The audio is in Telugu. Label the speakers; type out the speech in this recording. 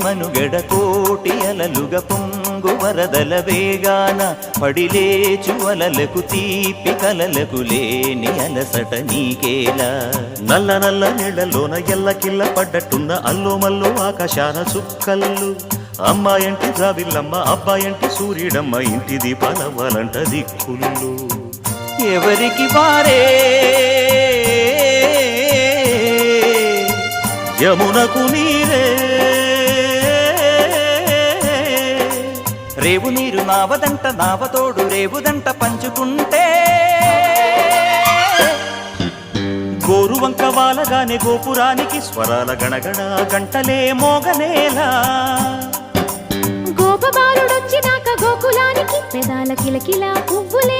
Speaker 1: మనుగడ కోటి అలలుగా పొంగు వరదల వేగాన పడిలేచు అలలకు తీపి కలలకు లేని అలసట నీకేలా
Speaker 2: నల్ల నల్ల నీళ్లలోన ఎల్లకిల్ల పడ్డట్టున్న అల్లో మల్లో ఆకాశాన చుక్కల్లు అమ్మాయంటి ద్రావిల్లమ్మ అబ్బాయంటి సూర్యుడమ్మ ఇంటి దీపాలవ్వాలంట దిక్కుళ్ళు
Speaker 1: ఎవరికి వారే
Speaker 2: యమునకు నీరే
Speaker 1: రేవు నీరు నావదంట నావతోడు రేవుదంట పంచుకుంటే
Speaker 2: గోరువంక వాలగానే గోపురానికి స్వరాల గణగణ గంటలే మోగనేలా
Speaker 3: గోపబాలుడొచ్చినాక గోకులానికి పెదాల కిలకిల పువ్వులే